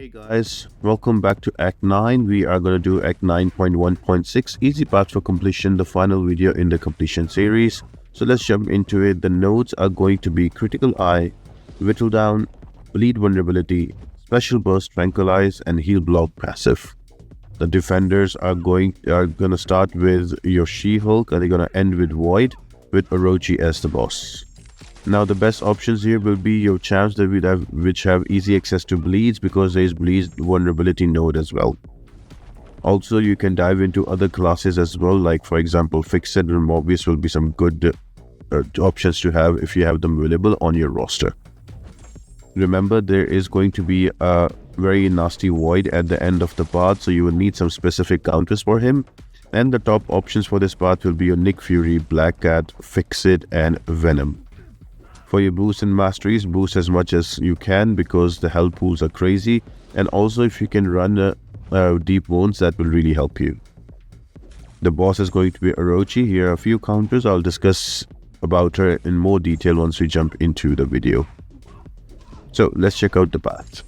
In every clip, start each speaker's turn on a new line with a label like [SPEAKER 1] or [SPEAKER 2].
[SPEAKER 1] Hey guys, welcome back to Act 9. We are going to do Act 9.1.6 Easy Path for Completion, the final video in the completion series. So let's jump into it. The nodes are going to be Critical Eye, Whittle Down, Bleed Vulnerability, Special Burst Tranquilize, and Heal Block Passive. The defenders are going to start with your She-Hulk and they're going to end with Void with Orochi as the boss. Now the best options here will be your champs which have easy access to bleeds, because there is bleeds vulnerability node as well. Also, you can dive into other classes as well, like for example Fixed and Mobius will be some good options to have if you have them available on your roster. Remember, there is going to be a very nasty Void at the end of the path, so you will need some specific counters for him. And the top options for this path will be your Nick Fury, Black Cat, Fix-It, and Venom. For your boosts and masteries, boost as much as you can because the health pools are crazy, and also if you can run deep wounds, that will really help you. The boss is going to be Orochi. Here are a few counters. I'll discuss about her in more detail once we jump into the video. So let's check out the path.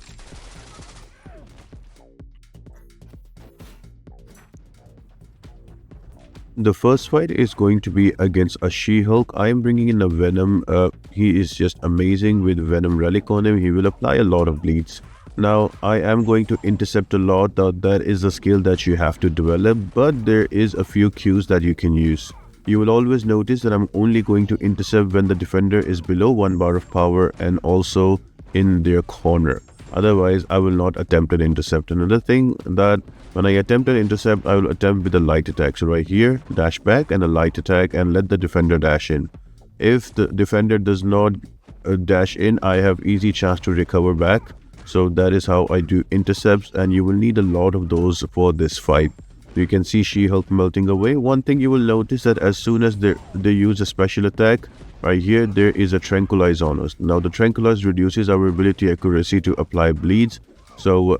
[SPEAKER 1] The first fight is going to be against a She-Hulk. I am bringing in a Venom. He is just amazing with Venom Relic on him. He will apply a lot of bleeds. Now, I am going to intercept a lot. That is a skill that you have to develop, but there is a few cues that you can use. You will always notice that I'm only going to intercept when the defender is below 1 bar of power and also in their corner. Otherwise, I will not attempt an intercept. Another thing, that when I attempt an intercept, I will attempt with a light attack. So right here, dash back and a light attack and let the defender dash in. If the defender does not dash in, I have easy chance to recover back. So that is how I do intercepts, and you will need a lot of those for this fight. You can see She-Hulk melting away. One thing you will notice that as soon as they use a special attack, right here, there is a Tranquilize on us. Now the Tranquilize reduces our ability accuracy to apply bleeds. So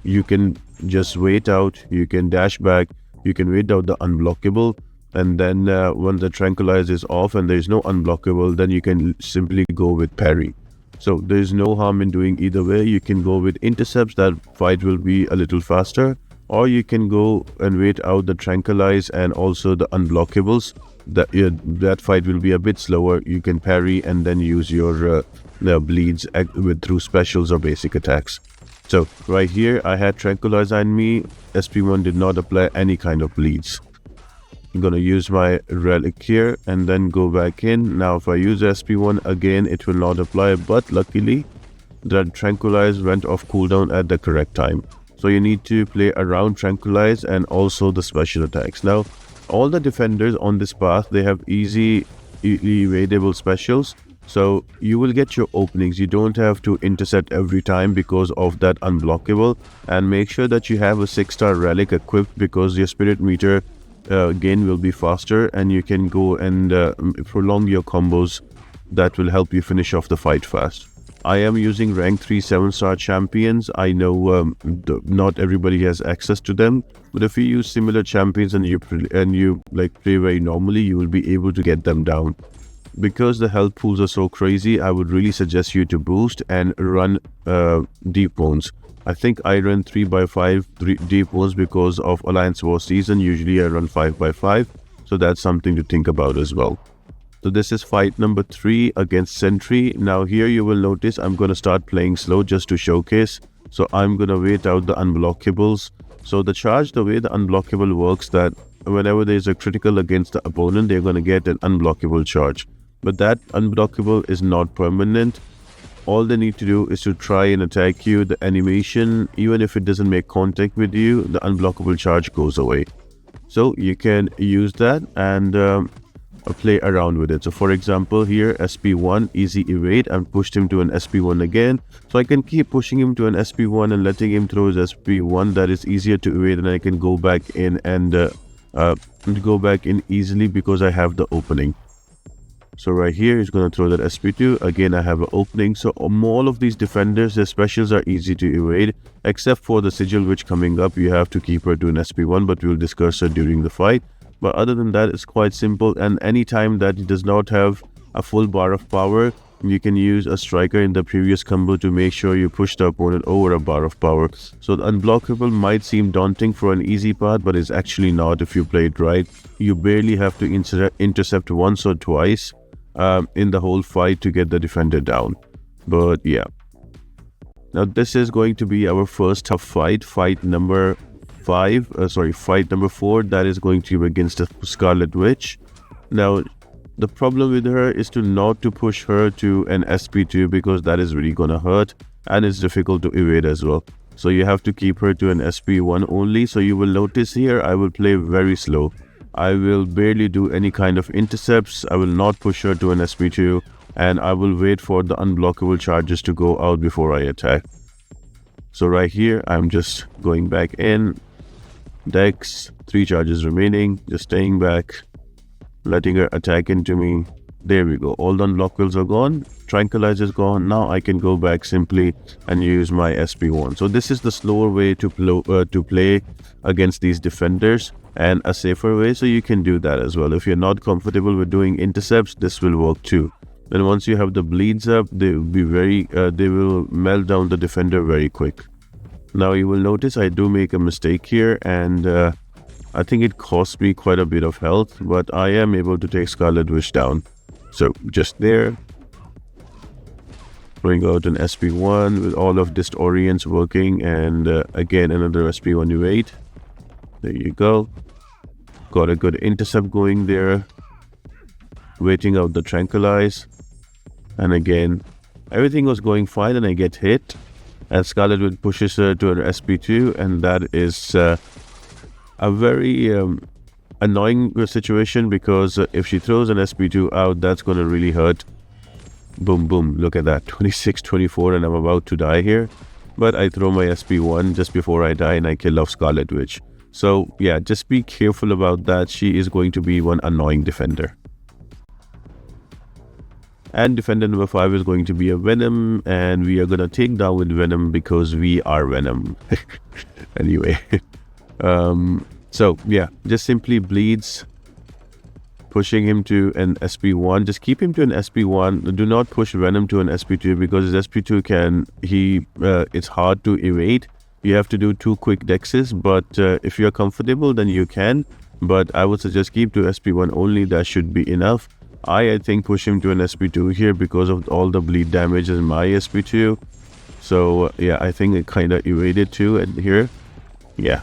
[SPEAKER 1] you can just wait out, you can dash back, you can wait out the unblockable, and then when the Tranquilize is off and there is no unblockable, then you can simply go with parry. So there is no harm in doing either way. You can go with intercepts, that fight will be a little faster, or you can go and wait out the Tranquilize and also the unblockables. That fight will be a bit slower. You can parry and then use your bleeds through specials or basic attacks. So right here I had Tranquilize on me. SP1 did not apply any kind of bleeds. I'm gonna use my relic here and then go back in. Now if I use SP1 again, it will not apply, but luckily the Tranquilize went off cooldown at the correct time. So you need to play around Tranquilize and also the special attacks. Now all the defenders on this path, they have easy evadable specials, so you will get your openings. You don't have to intercept every time because of that unblockable. And make sure that you have a 6-star relic equipped, because your spirit meter gain will be faster and you can go and prolong your combos. That will help you finish off the fight fast. I am using rank 3 7-star champions. I know not everybody has access to them, but if you use similar champions and you play very normally, you will be able to get them down. Because the health pools are so crazy, I would really suggest you to boost and run deep wounds. I think I run 3x5 deep wounds because of Alliance War season. Usually I run 5x5, so that's something to think about as well. So this is fight number 3 against Sentry. Now here you will notice I'm going to start playing slow just to showcase. So I'm going to wait out the unblockables. So the charge, the way the unblockable works, that whenever there is a critical against the opponent, they're going to get an unblockable charge. But that unblockable is not permanent. All they need to do is to try and attack you. The animation, even if it doesn't make contact with you, the unblockable charge goes away. So you can use that and play around with it. So for example here, SP1 easy evade, and pushed him to an SP1 again, so I can keep pushing him to an SP1 and letting him throw his SP1. That is easier to evade, and I can go back in and go back in easily because I have the opening. So right here he's going to throw that SP2 again. I have an opening. So all of these defenders, their specials are easy to evade, except for the Sigil Witch coming up. You have to keep her to an SP1, but we'll discuss her during the fight. But other than that, it's quite simple, and anytime that he does not have a full bar of power, you can use a striker in the previous combo to make sure you push the opponent over a bar of power. So the unblockable might seem daunting for an easy path, but it's actually not if you play it right. You barely have to intercept once or twice in the whole fight to get the defender down. But yeah. Now this is going to be our first tough fight, fight number 4. That is going to be against the Sigil Witch. Now the problem with her is to not to push her to an SP2 because that is really gonna hurt and it's difficult to evade as well. So you have to keep her to an SP1 only. So you will notice here I will play very slow. I will barely do any kind of intercepts. I will not push her to an SP2 and I will wait for the unblockable charges to go out before I attack. So right here I'm just going back in. Dex, 3 charges remaining, just staying back, letting her attack into me. There we go. All the unblockables are gone. Tranquilizer is gone. Now I can go back simply and use my SP1. So this is the slower way to play against these defenders and a safer way. So you can do that as well. If you're not comfortable with doing intercepts, this will work too. Then once you have the bleeds up, they will melt down the defender very quick. Now you will notice I do make a mistake here, and I think it cost me quite a bit of health, but I am able to take Sigil Witch down. So just there, bring out an SP1 with all of Disorients working, and again another SP1 evade. There you go. Got a good intercept going there. Waiting out the Tranquilize. And again, everything was going fine and I get hit. And Sigil Witch pushes her to an SP2, and that is a very annoying situation because if she throws an SP2 out, that's going to really hurt. Boom, boom. Look at that. 26, 24, and I'm about to die here. But I throw my SP1 just before I die and I kill off Sigil Witch. So yeah, just be careful about that. She is going to be one annoying defender. And defender number 5 is going to be a Venom, and we are going to take down with Venom because we are Venom. Anyway. So yeah, just simply bleeds, pushing him to an SP1. Just keep him to an SP1. Do not push Venom to an SP2 because his SP2 it's hard to evade. You have to do 2 quick dexes, but if you're comfortable, then you can. But I would suggest keep to SP1 only. That should be enough. I think push him to an SP2 here because of all the bleed damage in my SP2. So yeah, I think it kind of evaded too and here. Yeah.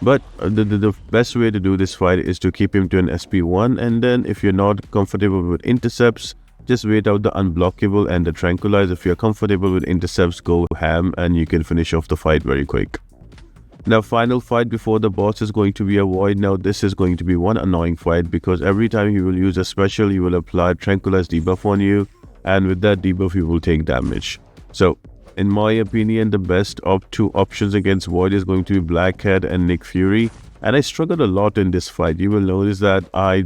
[SPEAKER 1] But the best way to do this fight is to keep him to an SP1, and then if you're not comfortable with intercepts, just wait out the unblockable and the Tranquilize. If you're comfortable with intercepts, go ham and you can finish off the fight very quick. Now final fight before the boss is going to be a Void. Now this is going to be one annoying fight because every time you will use a special, you will apply Tranquilize debuff on you, and with that debuff you will take damage. So in my opinion, the best of 2 options against Void is going to be Black Cat and Nick Fury, and I struggled a lot in this fight. You will notice that I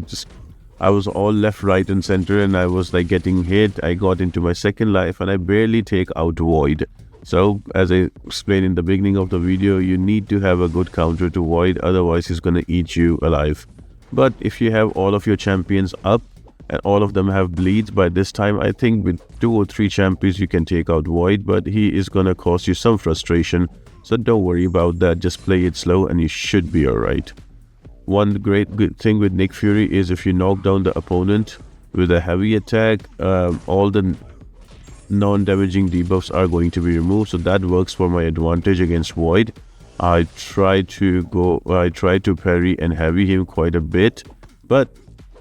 [SPEAKER 1] was all left, right and center, and I was like getting hit. I got into my second life and I barely take out Void. So as I explained in the beginning of the video, you need to have a good counter to Void, otherwise he's going to eat you alive. But if you have all of your champions up and all of them have bleeds by this time, I think with 2 or 3 champions you can take out Void, but he is going to cause you some frustration. So don't worry about that, just play it slow and you should be alright. One good thing with Nick Fury is if you knock down the opponent with a heavy attack, all the non-damaging debuffs are going to be removed, so that works for my advantage against Void. I try to parry and heavy him quite a bit, but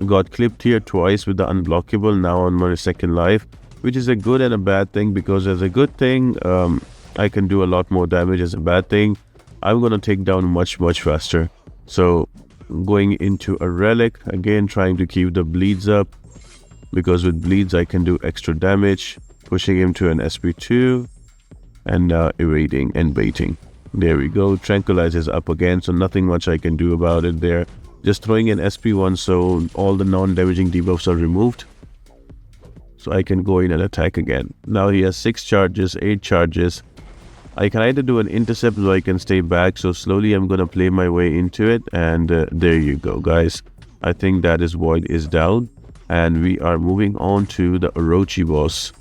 [SPEAKER 1] got clipped here twice with the unblockable now on my second life, which is a good and a bad thing, because as a good thing I can do a lot more damage. As a bad thing, I'm gonna take down much faster. So going into a relic again, trying to keep the bleeds up, because with bleeds I can do extra damage. Pushing him to an SP2 and evading and baiting. There we go. Tranquilize is up again, so nothing much I can do about it there. Just throwing an SP1 so all the non-damaging debuffs are removed, so I can go in and attack again. Now he has 6 charges, 8 charges. I can either do an intercept or I can stay back, so slowly I'm gonna play my way into it, and there you go guys. I think that is Void is down, and we are moving on to the Orochi boss.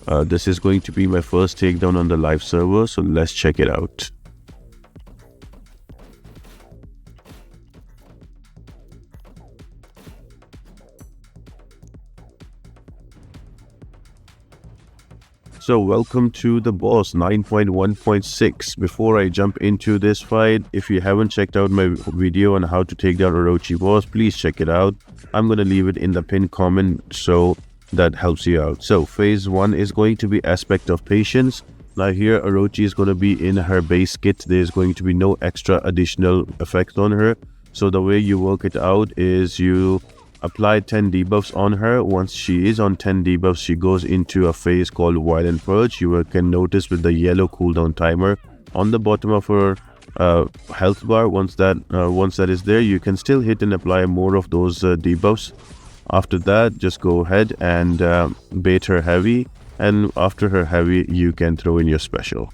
[SPEAKER 1] This is going to be my first takedown on the live server, so let's check it out. So welcome to the boss 9.1.6. Before I jump into this fight, if you haven't checked out my video on how to take down Orochi boss, please check it out. I'm going to leave it in the pinned comment so that helps you out. So phase 1 is going to be aspect of patience. Now here Orochi is going to be in her base kit. There's going to be no extra additional effect on her. So the way you work it out is you apply 10 debuffs on her. Once she is on 10 debuffs, she goes into a phase called Violent Purge. You can notice with the yellow cooldown timer on the bottom of her health bar. Once that is there, you can still hit and apply more of those debuffs. After that, just go ahead and bait her heavy, and after her heavy, you can throw in your special.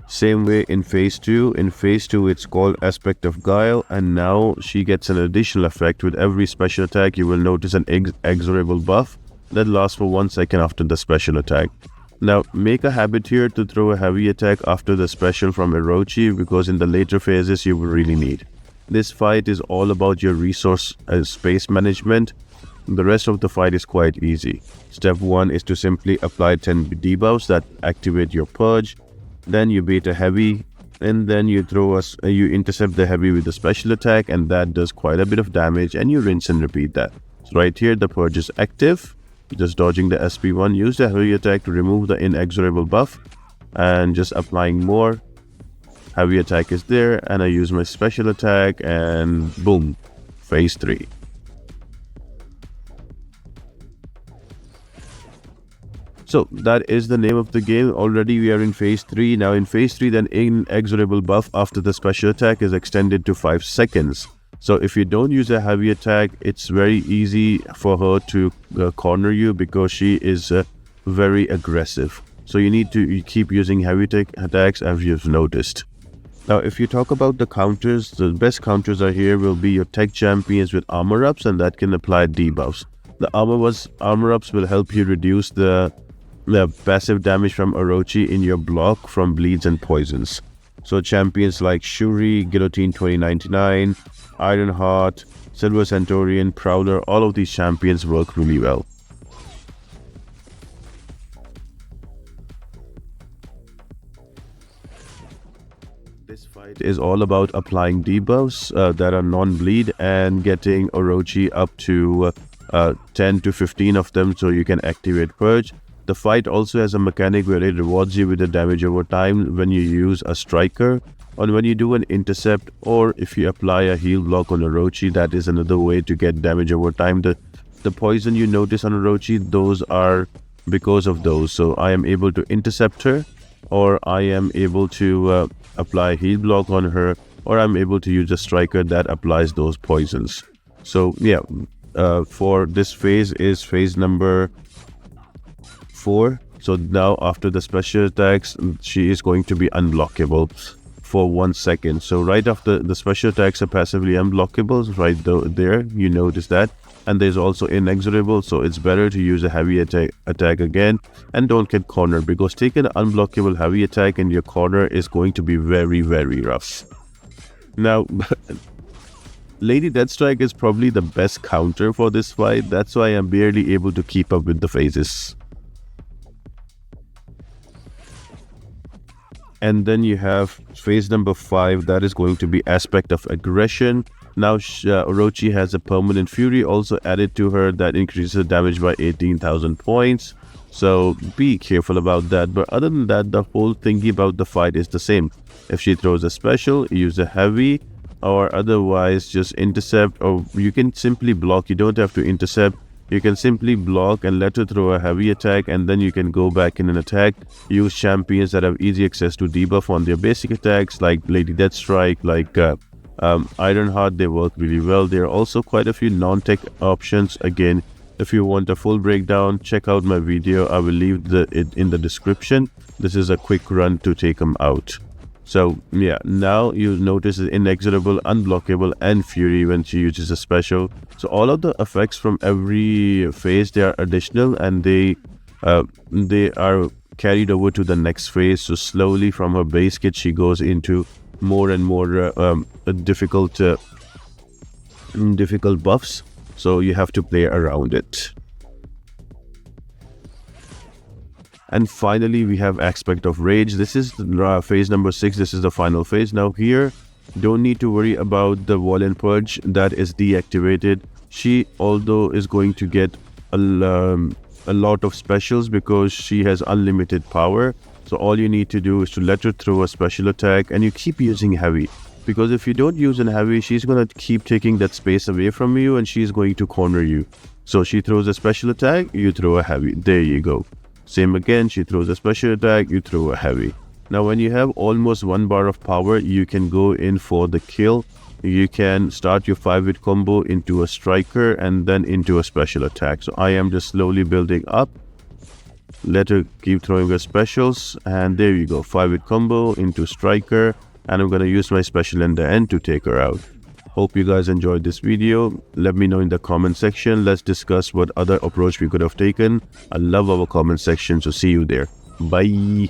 [SPEAKER 1] Same way in phase 2. In phase 2, it's called Aspect of Guile, and now she gets an additional effect. With every special attack, you will notice an exorable buff that lasts for 1 second after the special attack. Now, make a habit here to throw a heavy attack after the special from Orochi, because in the later phases, you will really need. This fight is all about your resource space management. The rest of the fight is quite easy. Step 1 is to simply apply 10 debuffs that activate your purge. Then you bait a heavy, and then you you intercept the heavy with a special attack, and that does quite a bit of damage, and you rinse and repeat that. So right here the purge is active, just dodging the SP1. Use the heavy attack to remove the inexorable buff, and just applying more. Heavy attack is there, and I use my special attack, and boom, phase 3. So that is the name of the game. Already we are in phase 3. Now in phase 3, then inexorable buff after the special attack is extended to 5 seconds. So if you don't use a heavy attack, it's very easy for her to corner you, because she is very aggressive. So you need to keep using heavy attacks, as you've noticed. Now if you talk about the counters, the best counters are here will be your tech champions with armor ups, and that can apply debuffs. The armor ups will help you reduce the passive damage from Orochi in your block from bleeds and poisons. So champions like Shuri, Guillotine 2099, Ironheart, Silver Centaurian, Prowler, all of these champions work really well. This fight is all about applying debuffs that are non-bleed and getting Orochi up to 10 to 15 of them, so you can activate Purge. The fight also has a mechanic where it rewards you with the damage over time when you use a striker, or when you do an intercept, or if you apply a heal block on Orochi. That is another way to get damage over time. The poison you notice on Orochi, those are because of those. So I am able to intercept her, or I am able to apply a heal block on her, or I'm able to use a striker that applies those poisons. So yeah, for this phase is phase number 4. So now after the special attacks, she is going to be unblockable for 1 second. So right after the special attacks are passively unblockable, right there you notice that. And there's also inexorable, so it's better to use a heavy attack again, and don't get cornered, because taking an unblockable heavy attack in your corner is going to be very, very rough. Now Lady Deathstrike is probably the best counter for this fight. That's why I'm barely able to keep up with the phases. And then you have phase number 5, that is going to be Aspect of Aggression. Now Orochi has a permanent fury also added to her that increases damage by 18,000 points. So be careful about that. But other than that, the whole thingy about the fight is the same. If she throws a special, use a heavy, or otherwise just intercept, or you can simply block. You don't have to intercept. You can simply block and let her throw a heavy attack, and then you can go back in an attack. Use champions that have easy access to debuff on their basic attacks, like Lady Deathstrike, like Ironheart. They work really well. There are also quite a few non-tech options. Again, if you want a full breakdown, check out my video. I will leave it in the description. This is a quick run to take them out. So yeah, now you notice it's inexorable, unblockable, and fury when she uses a special. So all of the effects from every phase, they are additional, and they are carried over to the next phase. So slowly from her base kit, she goes into more and more difficult buffs. So you have to play around it. And finally, we have Aspect of Rage. This is phase number 6. This is the final phase. Now here, don't need to worry about the Violent Purge that is deactivated. She, although, is going to get a lot of specials because she has unlimited power. So all you need to do is to let her throw a special attack, and you keep using heavy. Because if you don't use a heavy, she's going to keep taking that space away from you, and she's going to corner you. So she throws a special attack, you throw a heavy. There you go. Same again, she throws a special attack, you throw a heavy. Now when you have almost 1 bar of power, you can go in for the kill. You can start your 5-hit combo into a striker and then into a special attack. So I am just slowly building up. Let her keep throwing her specials, and there you go, 5-hit combo into striker, and I'm going to use my special in the end to take her out. Hope you guys enjoyed this video. Let me know in the comment section. Let's discuss what other approach we could have taken. I love our comment section, so see you there. Bye.